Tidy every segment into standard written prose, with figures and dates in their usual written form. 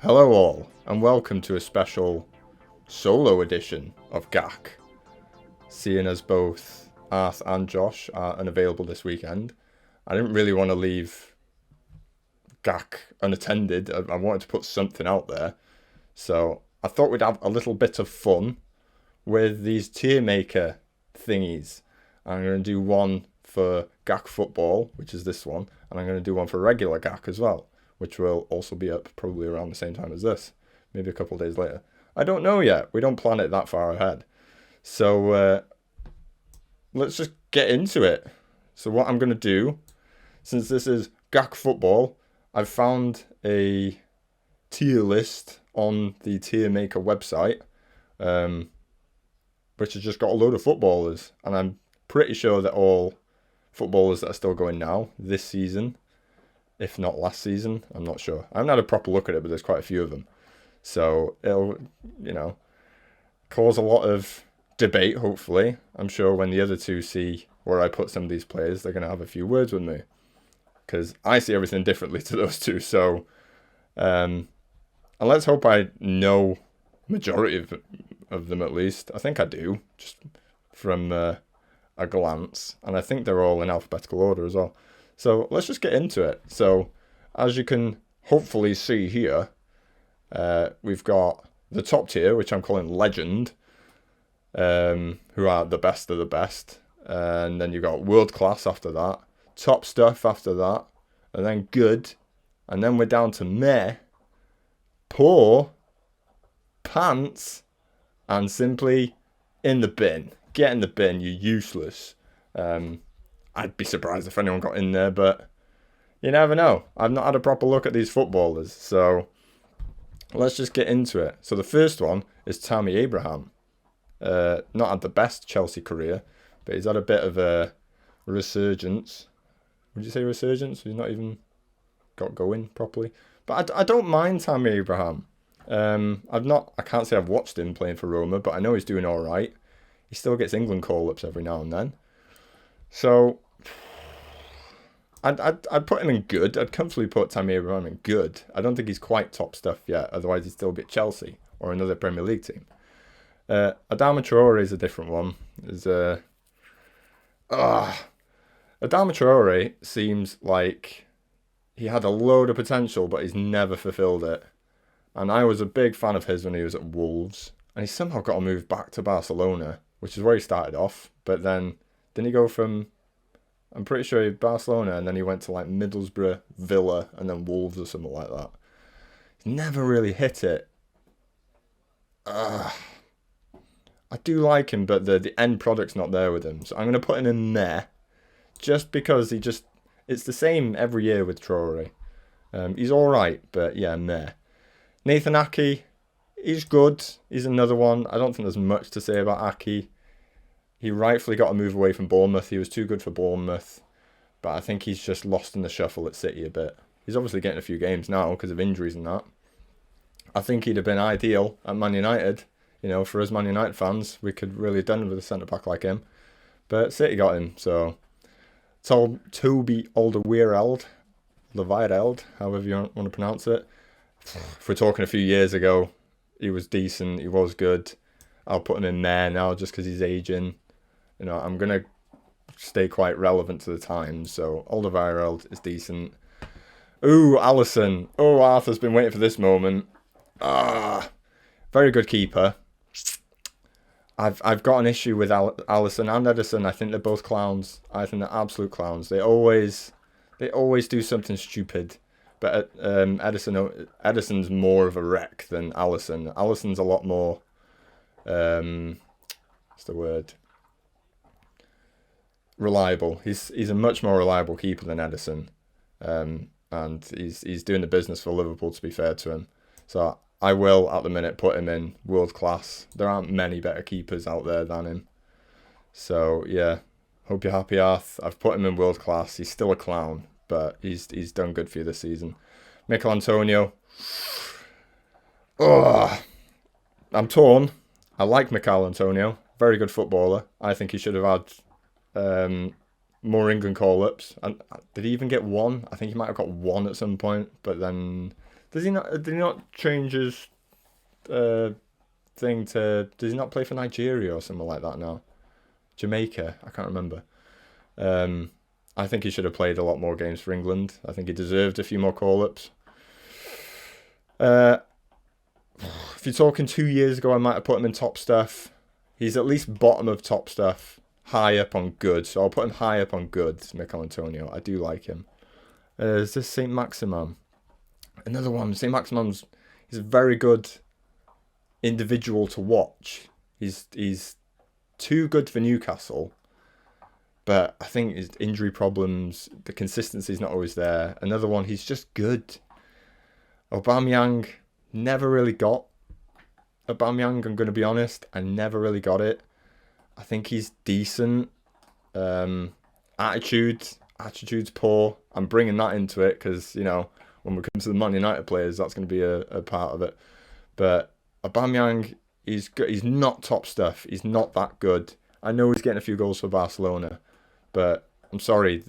Hello all, and welcome to a special solo edition of GAC. Seeing as both Arth and Josh are unavailable this weekend, I didn't really want to leave GAC unattended. I wanted to put something out there. So I thought we'd have a little bit of fun with these tier maker thingies. I'm going to do one for GAC football, which is this one, and I'm going to do one for regular GAC as well, which will also be up probably around the same time as this, maybe a couple of days later. I don't know yet. We don't plan it that far ahead. So let's just get into it. So what I'm going to do, since this is GAC football, I've found a tier list on the tier maker website, which has just got a load of footballers, and I'm pretty sure that all footballers that are still going now this season, if not last season, I'm not sure. I haven't had a proper look at it, but there's quite a few of them. So it'll, cause a lot of debate, hopefully. I'm sure when the other two see where I put some of these players, they're going to have a few words with me. Because I see everything differently to those two. So, and let's hope I know majority of them at least. I think I do, just from a glance. And I think they're all in alphabetical order as well. So let's just get into it. So as you can hopefully see here, we've got the top tier, which I'm calling Legend, who are the best of the best. And then you've got World Class after that, Top Stuff after that, and then Good. And then we're down to Meh, Poor, Pants, and simply in the bin. Get in the bin, you useless. I'd be surprised if anyone got in there, but you never know. I've not had a proper look at these footballers, so let's just get into it. So the first one is Tammy Abraham. Not had the best Chelsea career, but he's had a bit of a resurgence. Would you say resurgence? He's not even got going properly. But I don't mind Tammy Abraham. I can't say I've watched him playing for Roma, but I know he's doing all right. He still gets England call-ups every now and then. So I'd put him in good. I'd comfortably put Tammy Abraham in good. I don't think he's quite top stuff yet. Otherwise, he'd still be at Chelsea or another Premier League team. Adama Torora is a different one. Adama Torora seems like he had a load of potential, but he's never fulfilled it. And I was a big fan of his when he was at Wolves. And he somehow got a move back to Barcelona, which is where he started off. But then didn't he go from, I'm pretty sure, Barcelona, and then he went to like Middlesbrough, Villa, and then Wolves or something like that. He's never really hit it. I do like him, but the end product's not there with him. So I'm going to put him in Meh, just because it's the same every year with Traore. He's all right, but yeah, Meh. Nathan Aki, he's good. He's another one. I don't think there's much to say about Aki. He rightfully got a move away from Bournemouth. He was too good for Bournemouth. But I think he's just lost in the shuffle at City a bit. He's obviously getting a few games now because of injuries and that. I think he'd have been ideal at Man United. For us Man United fans, we could really have done with a centre-back like him. But City got him, so Toby Alderweireld, however you want to pronounce it. If we're talking a few years ago, he was decent, he was good. I'll put him in there now just because he's aging. I'm going to stay quite relevant to the times. So Alderweireld is decent. Ooh, Alisson. Oh, Arthur's been waiting for this moment. Very good keeper. I've got an issue with Alisson and Ederson. I think they're both clowns. I think they're absolute clowns. They always do something stupid. But Ederson's more of a wreck than Alisson. Alisson's a lot more, what's the word? Reliable. He's a much more reliable keeper than Ederson. And he's doing the business for Liverpool, to be fair to him. So I will, at the minute, put him in world class. There aren't many better keepers out there than him. So, yeah. Hope you're happy, Arth. I've put him in world class. He's still a clown, but he's done good for you this season. Mikel Antonio. I'm torn. I like Mikel Antonio. Very good footballer. I think he should have had more England call-ups. And did he even get one? I think he might have got one at some point, but then Does he not? Did he not change his thing to? Does he not play for Nigeria or something like that now? Jamaica? I can't remember. I think he should have played a lot more games for England. I think he deserved a few more call-ups. If you're talking 2 years ago, I might have put him in top stuff. He's at least bottom of top stuff, high up on good. So I'll put him high up on good, Mikel Antonio. I do like him. Is this St. Maximin? Another one. St. Maximin's he's a very good individual to watch. He's too good for Newcastle. But I think his injury problems, the consistency's not always there. Another one, he's just good. Aubameyang, never really got Aubameyang, I'm going to be honest. I never really got it. I think he's decent. Attitude's poor. I'm bringing that into it because, you know, when we come to the Man United players, that's going to be a part of it. But Aubameyang, he's not top stuff. He's not that good. I know he's getting a few goals for Barcelona, but I'm sorry,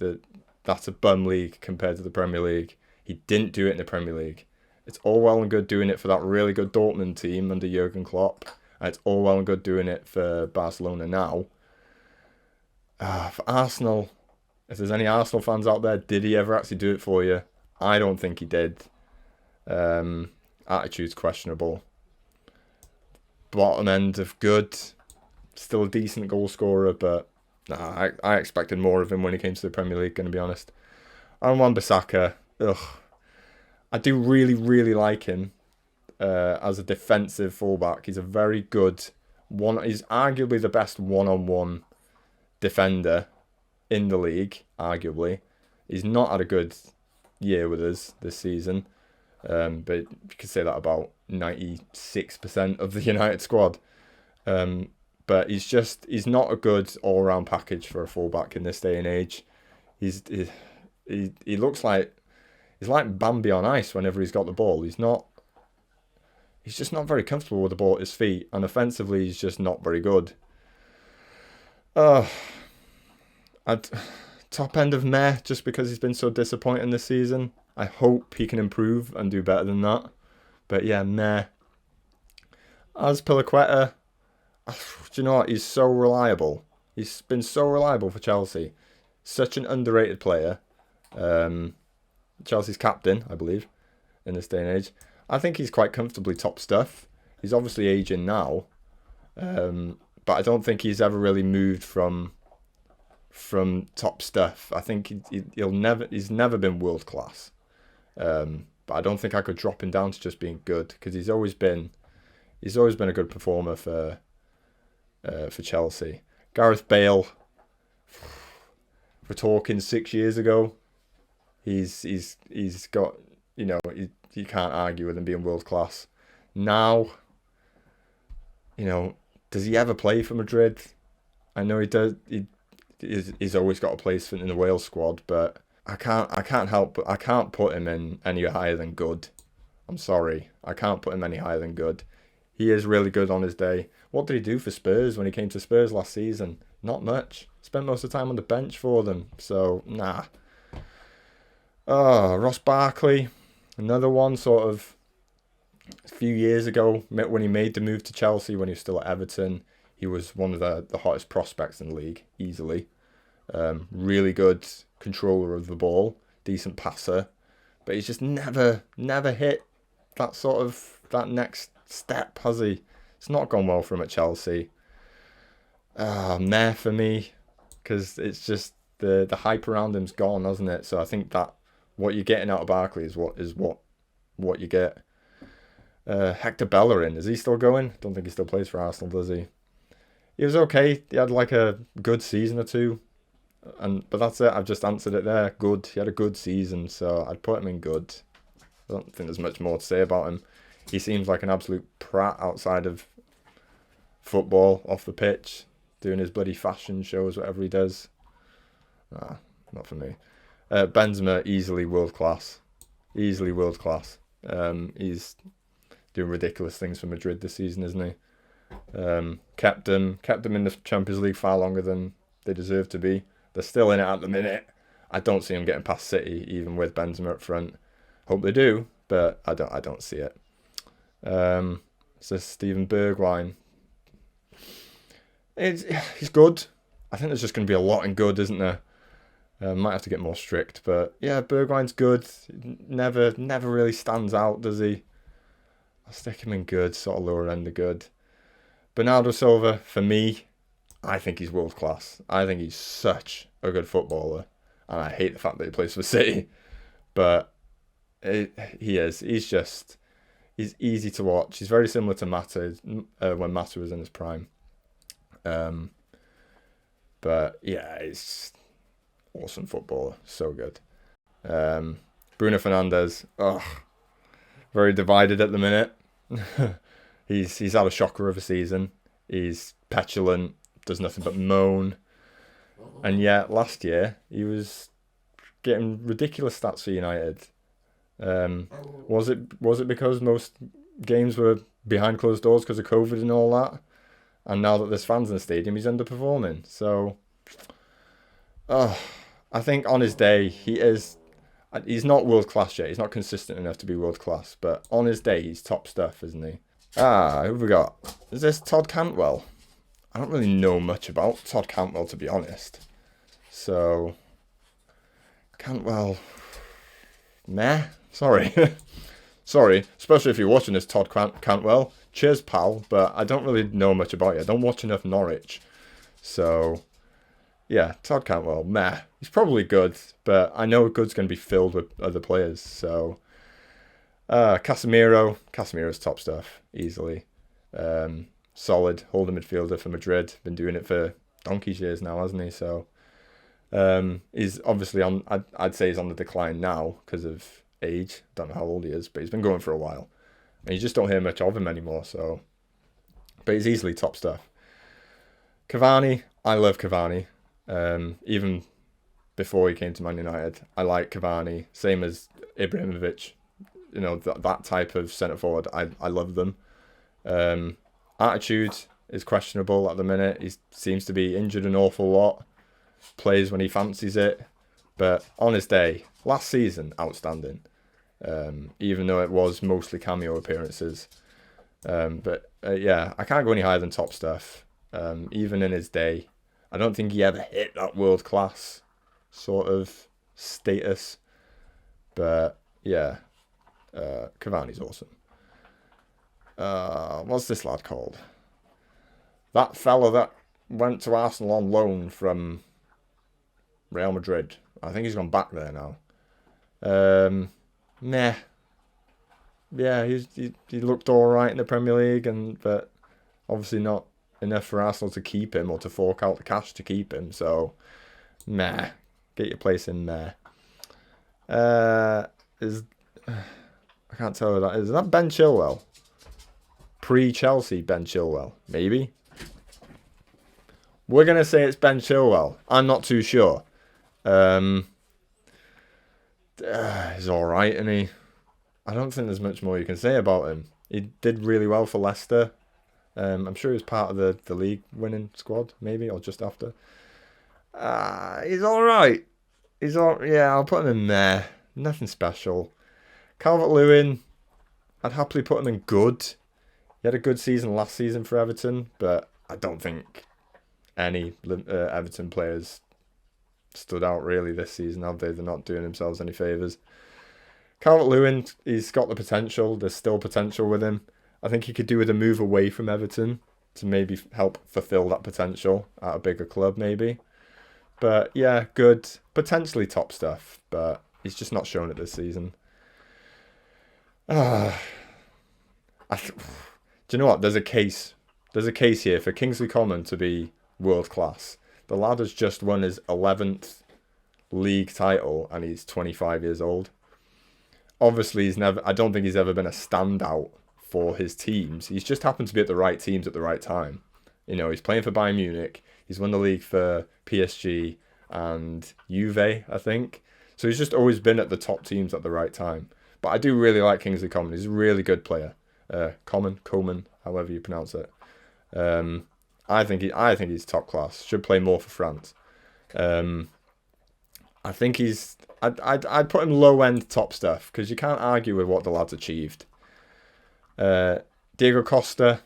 that's a bum league compared to the Premier League. He didn't do it in the Premier League. It's all well and good doing it for that really good Dortmund team under Jurgen Klopp. And it's all well and good doing it for Barcelona now. For Arsenal, if there's any Arsenal fans out there, did he ever actually do it for you? I don't think he did. Attitude's questionable. Bottom end of good. Still a decent goal scorer, but I expected more of him when he came to the Premier League, going to be honest. And Wan-Bissaka, I do really, really like him as a defensive fullback. He's a very good one. He's arguably the best one-on-one defender in the league, arguably. He's not had a good year with us this season, but you could say that about 96% of the United squad. But he's not a good all-round package for a fullback in this day and age. He looks like he's like Bambi on ice whenever he's got the ball. He's just not very comfortable with the ball at his feet, and offensively he's just not very good. Top end of meh, just because he's been so disappointing this season. I hope he can improve and do better than that. But yeah, meh. As Pilaqueta, do you know what? He's so reliable. He's been so reliable for Chelsea. Such an underrated player. Chelsea's captain, I believe, in this day and age. I think he's quite comfortably top stuff. He's obviously aging now, but I don't think he's ever really moved from top stuff. I think he's never been world class. But I don't think I could drop him down to just being good, because he's always been a good performer for Chelsea. Gareth Bale, we're talking 6 years ago. He's got, you know, you can't argue with him being world class. Now, you know, does he ever play for Madrid? I know he does. He's always got a place in the Wales squad, but I can't put him in any higher than good. I'm sorry, I can't put him any higher than good. He is really good on his day. What did he do for Spurs when he came to Spurs last season? Not much. Spent most of the time on the bench for them. So, nah. Ross Barkley, another one sort of a few years ago when he made the move to Chelsea when he was still at Everton. He was one of the hottest prospects in the league, easily. Really good controller of the ball, decent passer. But he's just never hit that next step, has he? It's not gone well for him at Chelsea. Meh for me, because it's just the hype around him's gone, hasn't it? So I think that what you're getting out of Barkley is what you get. Hector Bellerin, is he still going? Don't think he still plays for Arsenal, does he? He was okay. He had like a good season or two, but that's it. I've just answered it there. Good. He had a good season, so I'd put him in good. I don't think there's much more to say about him. He seems like an absolute prat outside of football, off the pitch, doing his bloody fashion shows, whatever he does. Nah, not for me. Benzema, easily world class. Easily world class. He's doing ridiculous things for Madrid this season, isn't he? Kept them in the Champions League far longer than they deserve to be. They're still in it at the minute. I don't see them getting past City, even with Benzema up front. Hope they do, but I don't see it. So Steven Bergwijn. He's good. I think there's just going to be a lot in good, isn't there? Might have to get more strict, but yeah, Bergwijn's good. Never really stands out, does he? I'll stick him in good, sort of lower end of good. Bernardo Silva, for me, I think he's world class. I think he's such a good footballer, and I hate the fact that he plays for City, but he is. He's easy to watch. He's very similar to Mata when Mata was in his prime. But yeah, he's awesome footballer, so good. Bruno Fernandez, very divided at the minute. he's had a shocker of a season. He's petulant, does nothing but moan, and yet last year he was getting ridiculous stats for United. Was it because most games were behind closed doors because of COVID and all that? And now that there's fans in the stadium, he's underperforming. So, I think on his day, he's not world class yet. He's not consistent enough to be world class. But on his day, he's top stuff, isn't he? Who have we got? Is this Todd Cantwell? I don't really know much about Todd Cantwell, to be honest. So, Cantwell, meh. Sorry. Sorry, especially if you're watching this, Todd Cantwell. Cheers, pal, but I don't really know much about you. I don't watch enough Norwich. So, yeah, Todd Cantwell, meh. He's probably good, but I know good's going to be filled with other players. So, Casemiro's top stuff, easily. Solid, holding midfielder for Madrid. Been doing it for donkey's years now, hasn't he? So, he's obviously I'd say he's on the decline now because of age. Don't know how old he is, but he's been going for a while. And you just don't hear much of him anymore, so... But he's easily top stuff. Cavani, I love Cavani. Even before he came to Man United, I like Cavani. Same as Ibrahimovic. You know, that type of centre-forward, I love them. Attitude is questionable at the minute. He seems to be injured an awful lot. Plays when he fancies it. But on his day, last season, outstanding. Even though it was mostly cameo appearances. But I can't go any higher than top stuff. Even in his day, I don't think he ever hit that world class sort of status. But yeah, Cavani's awesome. What's this lad called? That fella that went to Arsenal on loan from Real Madrid. I think he's gone back there now. Meh. Yeah, he looked all right in the Premier League, but obviously not enough for Arsenal to keep him or to fork out the cash to keep him. So, meh. Get your place in there. I can't tell who that is. Is that Ben Chilwell? Pre-Chelsea Ben Chilwell, maybe? We're going to say it's Ben Chilwell. I'm not too sure. He's alright, isn't he? I don't think there's much more you can say about him. He did really well for Leicester. I'm sure he was part of the league winning squad, maybe, or just after. He's alright. I'll put him in there. Nothing special. Calvert-Lewin, I'd happily put him in good. He had a good season last season for Everton, but I don't think any Everton players stood out really this season, have they? They're not doing themselves any favours. Calvert-Lewin, he's got the potential. There's still potential with him. I think he could do with a move away from Everton to maybe help fulfil that potential at a bigger club, maybe. But yeah, good. Potentially top stuff, but he's just not shown it this season. Do you know what? There's a case here for Kingsley Coman to be world class. The lad has just won his 11th league title and he's 25 years old. Obviously, I don't think he's ever been a standout for his teams. He's just happened to be at the right teams at the right time. You know, he's playing for Bayern Munich. He's won the league for PSG and Juve, I think. So he's just always been at the top teams at the right time. But I do really like Kingsley Coman. He's a really good player. Coman, however you pronounce it. I think he's top class. Should play more for France. I think he's... I'd put him low-end top stuff, because you can't argue with what the lad's achieved. Diego Costa...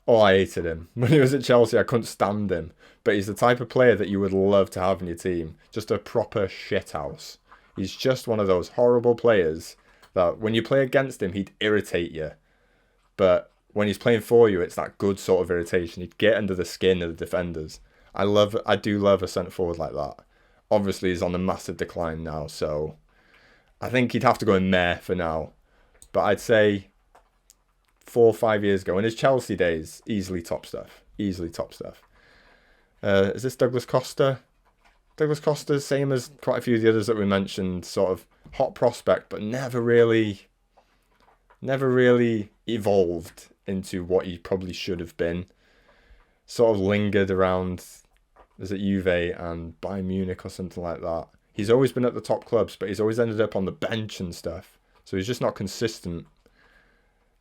Oh, I hated him. When he was at Chelsea, I couldn't stand him. But he's the type of player that you would love to have in your team. Just a proper shithouse. He's just one of those horrible players that when you play against him, he'd irritate you. But when he's playing for you, it's that good sort of irritation. He'd get under the skin of the defenders. I do love a centre-forward like that. Obviously, he's on a massive decline now, so I think he'd have to go in meh for now. But I'd say 4 or 5 years ago, in his Chelsea days, easily top stuff. Easily top stuff. Is this Douglas Costa? Douglas Costa, same as quite a few of the others that we mentioned, sort of hot prospect, but never really evolved into what he probably should have been. Sort of lingered around, is it Juve and Bayern Munich or something like that. He's always been at the top clubs, but he's always ended up on the bench and stuff. So he's just not consistent.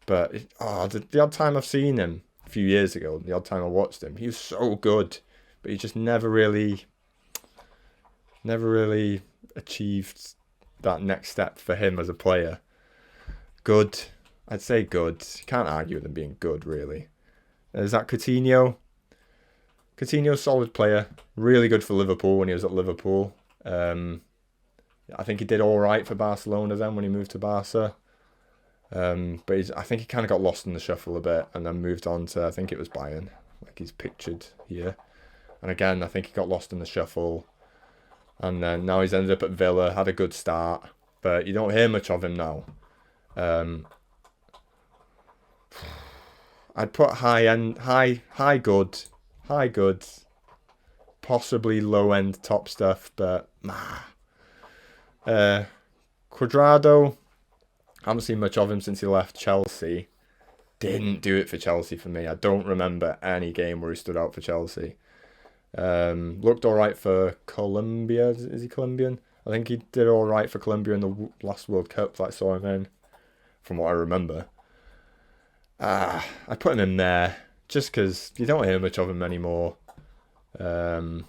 But the odd time I've seen him a few years ago, the odd time I watched him, he was so good, but he just never really achieved that next step for him as a player. Good. I'd say good. You can't argue with him being good, really. Is that Coutinho? Coutinho's solid player. Really good for Liverpool when he was at Liverpool. I think he did all right for Barcelona then when he moved to Barca. But I think he kind of got lost in the shuffle a bit and then moved on to, I think it was Bayern, like he's pictured here. And again, I think he got lost in the shuffle. And then now he's ended up at Villa, had a good start. But you don't hear much of him now. I'd put high good, possibly low end top stuff, but Cuadrado, I haven't seen much of him since he left Chelsea. Didn't do it for Chelsea for me. I don't remember any game where he stood out for Chelsea. Looked all right for Colombia. Is he Colombian? I think he did all right for Colombia in the last World Cup that I saw him in, from what I remember. I put him in there just because you don't hear much of him anymore. David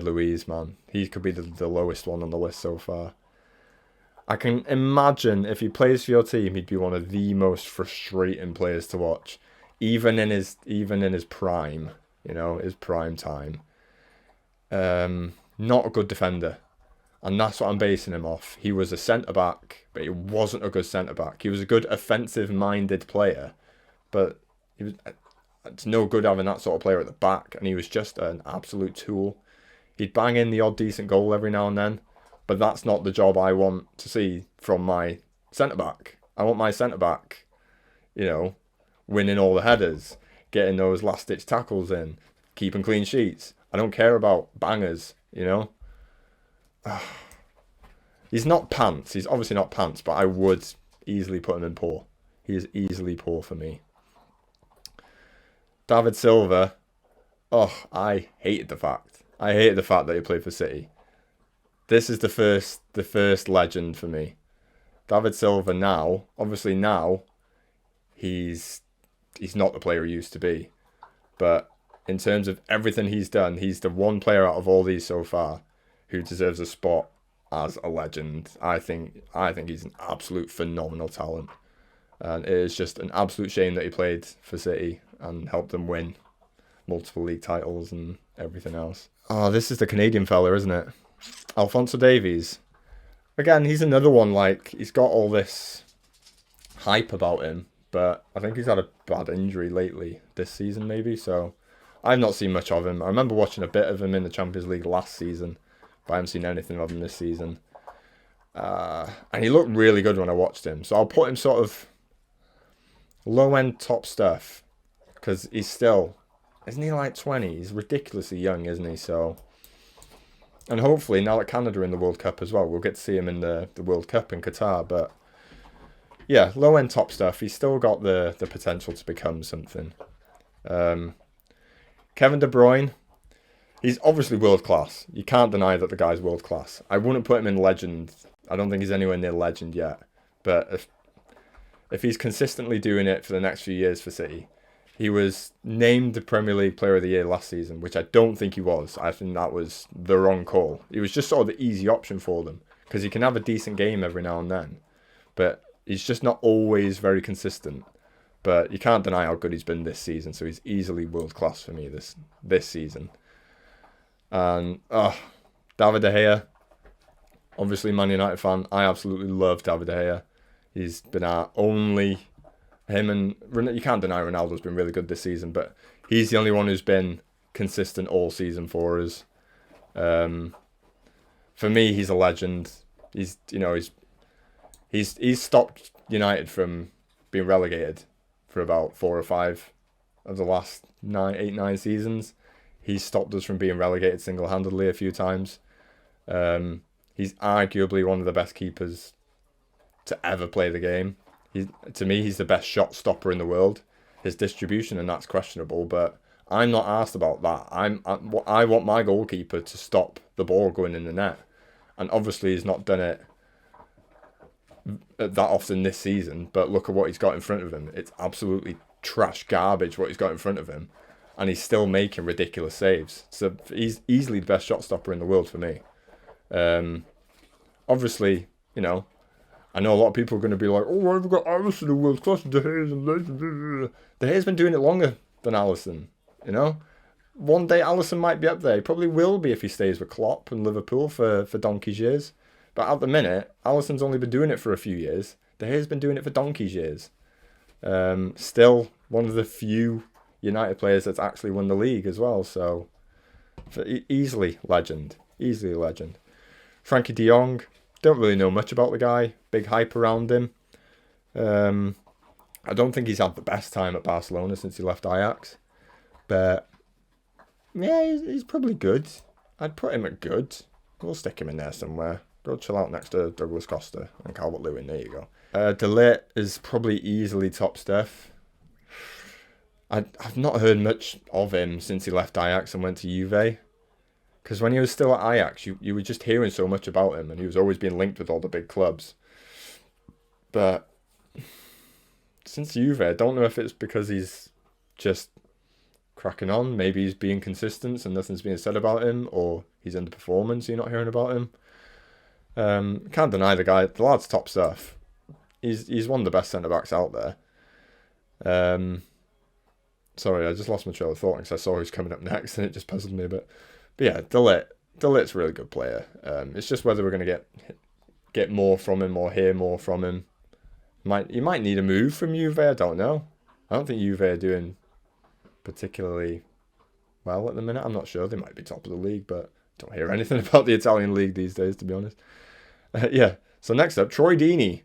Louise, man. He could be the lowest one on the list so far. I can imagine if he plays for your team, he'd be one of the most frustrating players to watch, even in his prime, his prime time. Not a good defender, and that's what I'm basing him off. He was a centre back, but he wasn't a good centre back. He was a good offensive-minded player, but it's no good having that sort of player at the back, and he was just an absolute tool. He'd bang in the odd decent goal every now and then, but that's not the job I want to see from my centre-back. I want my centre-back, winning all the headers, getting those last-ditch tackles in, keeping clean sheets. I don't care about bangers, He's not pants. He's obviously not pants, but I would easily put him in poor. He is easily poor for me. David Silva. I hated the fact that he played for City. This is the first legend for me. David Silva now, he's not the player he used to be. But in terms of everything he's done, he's the one player out of all these so far who deserves a spot as a legend. I think he's an absolute phenomenal talent. And it is just an absolute shame that he played for City and helped them win multiple league titles and everything else. This is the Canadian fella, isn't it? Alfonso Davies. Again, he's another one, he's got all this hype about him, but I think he's had a bad injury lately, this season maybe, so I've not seen much of him. I remember watching a bit of him in the Champions League last season, but I haven't seen anything of him this season. And he looked really good when I watched him, so I'll put him sort of low-end top stuff, because he's still, isn't he 20? He's ridiculously young, isn't he? So, and hopefully now that Canada are in the World Cup as well, we'll get to see him in the World Cup in Qatar. But yeah, low-end top stuff. He's still got the potential to become something. Kevin De Bruyne, he's obviously world-class. You can't deny that the guy's world-class. I wouldn't put him in legend. I don't think he's anywhere near legend yet. But if he's consistently doing it for the next few years for City, He was named the Premier League Player of the Year last season, which I don't think he was. I think that was the wrong call. He was just sort of the easy option for them because he can have a decent game every now and then, but he's just not always very consistent. But you can't deny how good he's been this season, so he's easily world class for me this season. And David De Gea, obviously Man United fan. I absolutely love David De Gea. He's been our only. Him and you can't deny Ronaldo's been really good this season, but he's the only one who's been consistent all season for us. For me, he's a legend. He's stopped United from being relegated for about 4 or 5 of the last 9 seasons. He's stopped us from being relegated single-handedly a few times. He's arguably one of the best keepers to ever play the game. To me, he's the best shot stopper in the world. His distribution and that's questionable, but I'm not asked about that. I want my goalkeeper to stop the ball going in the net, and obviously he's not done it that often this season. But look at what he's got in front of him. It's absolutely trash garbage what he's got in front of him, and he's still making ridiculous saves. So he's easily the best shot stopper in the world for me. Obviously, I know a lot of people are going to be like, oh, I've got Alisson in world class, De Gea's and De Gea's been doing it longer than Alisson, One day Alisson might be up there. He probably will be if he stays with Klopp and Liverpool for donkey's years. But at the minute, Alisson's only been doing it for a few years. De Gea's been doing it for donkey's years. Still one of the few United players that's actually won the league as well. So, easily legend. Easily a legend. Frankie de Jong. Don't really know much about the guy. Big hype around him. I don't think he's had the best time at Barcelona since he left Ajax. But, yeah, he's probably good. I'd put him at good. We'll stick him in there somewhere. Go chill out next to Douglas Costa and Calvert Lewin. There you go. Dele is probably easily top stuff. I've not heard much of him since he left Ajax and went to Juve. Because when he was still at Ajax, you were just hearing so much about him, and he was always being linked with all the big clubs. But since Juve, I don't know if it's because he's just cracking on. Maybe he's being consistent and nothing's being said about him, or he's underperforming, so you're not hearing about him. Can't deny the guy. The lad's top stuff. He's one of the best centre-backs out there. Sorry, I just lost my trail of thought because I saw who's coming up next, and it just puzzled me a bit. But yeah, Delet's a really good player. It's just whether we're going to get more from him or hear more from him. You might need a move from Juve, I don't know. I don't think Juve are doing particularly well at the minute. I'm not sure. They might be top of the league, but don't hear anything about the Italian league these days, to be honest. Yeah, so next up, Troy Deeney.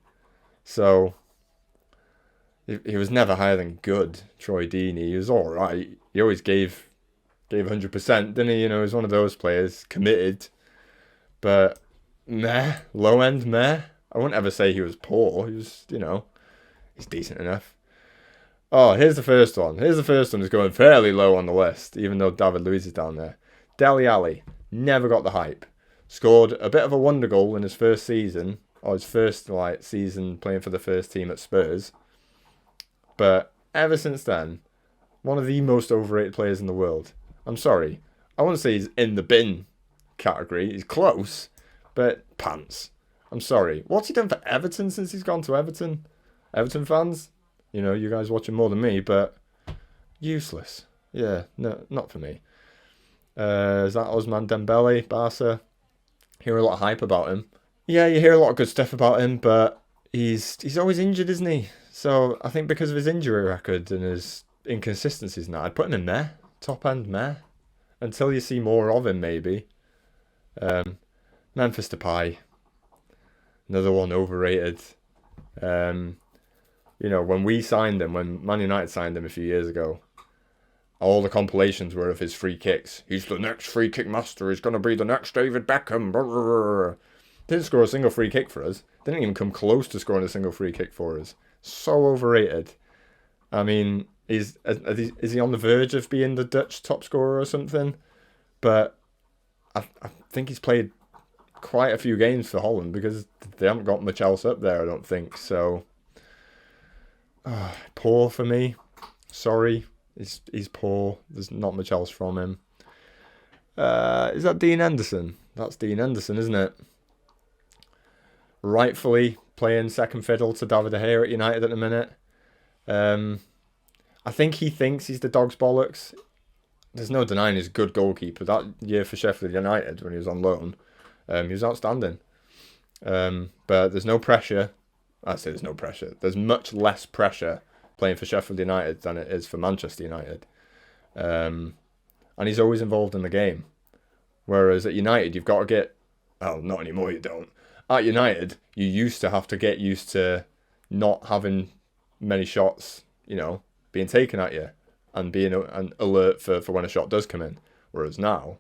So, he was never higher than good, Troy Deeney. He was alright. He always gave 100%, didn't he? He was one of those players, committed, but low end meh. I wouldn't ever say he was poor. He was, he's decent enough. Oh, here's the first one. Here's the first one that's going fairly low on the list, even though David Louise is down there. Dele Alli, never got the hype. Scored a bit of a wonder goal in his first season, or his first season playing for the first team at Spurs. But ever since then, one of the most overrated players in the world. I'm sorry. I wouldn't say he's in the bin category. He's close, but pants. I'm sorry. What's he done for Everton since he's gone to Everton? Everton fans? You guys watching more than me, but useless. Yeah, no, not for me. Is that Ousmane Dembele, Barca? Hear a lot of hype about him. Yeah, you hear a lot of good stuff about him, but he's always injured, isn't he? So I think because of his injury record and his inconsistencies now, I'd put him in there. Top end meh. Until you see more of him, maybe. Memphis Depay. Another one overrated. When we signed him, when Man United signed him a few years ago, all the compilations were of his free kicks. He's the next free kick master. He's going to be the next David Beckham. Didn't score a single free kick for us. Didn't even come close to scoring a single free kick for us. So overrated. I mean, is he on the verge of being the Dutch top scorer or something? But I think he's played quite a few games for Holland because they haven't got much else up there, I don't think. So, poor for me. Sorry. He's poor. There's not much else from him. Is that Dean Henderson? That's Dean Henderson, isn't it? Rightfully playing second fiddle to David De Gea at United at the minute. I think he thinks he's the dog's bollocks. There's no denying he's a good goalkeeper. That year for Sheffield United when he was on loan, he was outstanding. But there's no pressure. I say there's no pressure. There's much less pressure playing for Sheffield United than it is for Manchester United. And he's always involved in the game. Whereas at United, you've got to get... Well, not anymore, you don't. At United, you used to have to get used to not having many shots, being taken at you and being an alert for when a shot does come in. Whereas now,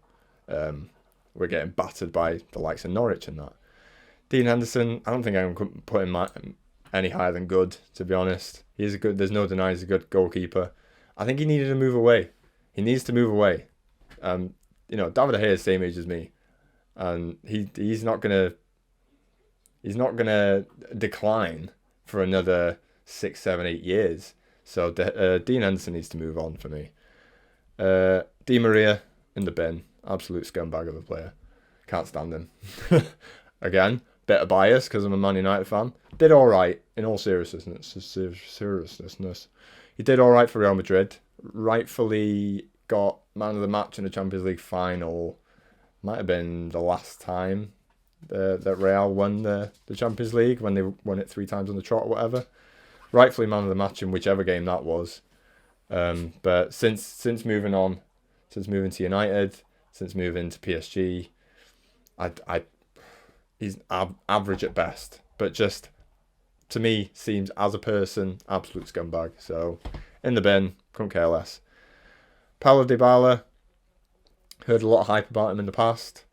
we're getting battered by the likes of Norwich and that. Dean Henderson, I don't think I can put him any higher than good, to be honest. He's a good. There's no denying he's a good goalkeeper. I think he needed to move away. He needs to move away. David De Gea is the same age as me, and he's not gonna decline for another 6, 7, 8 years. So Dean Henderson needs to move on for me. Di Maria in the bin, absolute scumbag of a player. Can't stand him. Again, bit of bias because I'm a Man United fan. Did all right in all seriousness. He did all right for Real Madrid. Rightfully got man of the match in the Champions League final. Might have been the last time that Real won the Champions League when they won it 3 times on the trot or whatever. Rightfully man of the match in whichever game that was. But since moving on, since moving to United, since moving to PSG, he's average at best. But just, to me, seems as a person, absolute scumbag. So, in the bin, couldn't care less. Paulo Dybala, heard a lot of hype about him in the past.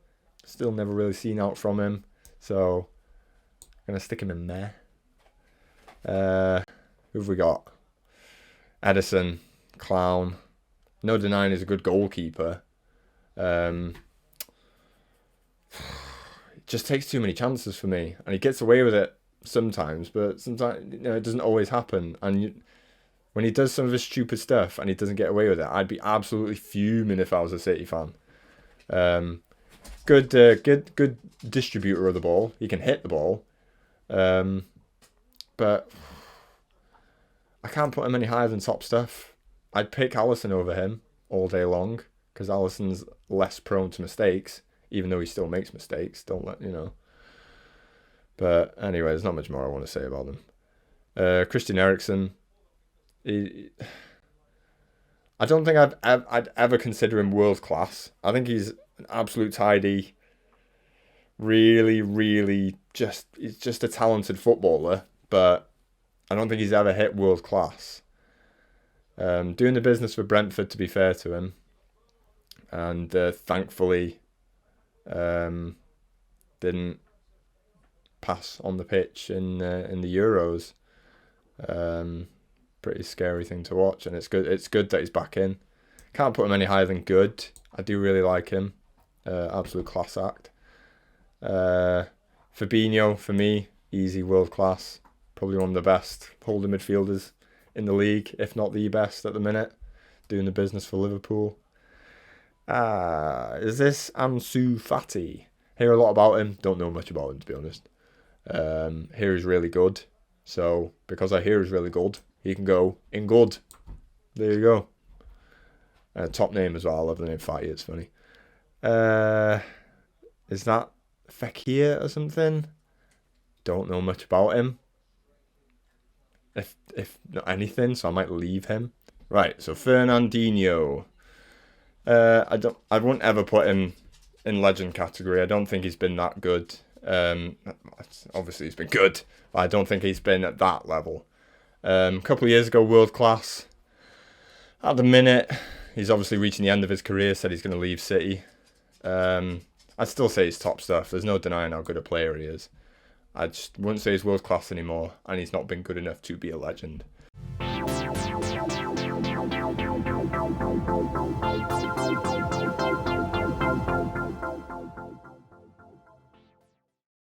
Still never really seen out from him. So, I'm going to stick him in there. Who have we got? Edison, clown. No denying he's a good goalkeeper. It just takes too many chances for me. And he gets away with it sometimes, but sometimes it doesn't always happen. And when he does some of his stupid stuff and he doesn't get away with it, I'd be absolutely fuming if I was a City fan. Good distributor of the ball. He can hit the ball. But I can't put him any higher than top stuff. I'd pick Alisson over him all day long because Alisson's less prone to mistakes, even though he still makes mistakes. But anyway, there's not much more I want to say about them. Christian Erickson. I don't think I'd ever consider him world class. I think he's an absolute tidy. Really, really, he's just a talented footballer, but I don't think he's ever hit world class. Doing the business for Brentford, to be fair to him, and thankfully didn't pass on the pitch in the Euros. Pretty scary thing to watch, and it's good. It's good that he's back in. Can't put him any higher than good. I do really like him. Absolute class act. Fabinho, for me, easy world class. Probably one of the best holding midfielders in the league, if not the best at the minute. Doing the business for Liverpool. Is this Ansu Fati? Hear a lot about him. Don't know much about him, to be honest. Hear he's really good. So, because I hear he's really good, he can go in good. There you go. Top name as well. I love the name Fatty. It's funny. Is that Fekir or something? Don't know much about him. If not anything, so I might leave him. Right. So Fernandinho. I wouldn't ever put him in legend category. I don't think he's been that good. Obviously he's been good, but I don't think he's been at that level. A couple of years ago, world class. At the minute, he's obviously reaching the end of his career, said he's going to leave City. I'd still say he's top stuff. There's no denying how good a player he is. I just wouldn't say he's world class anymore, and he's not been good enough to be a legend.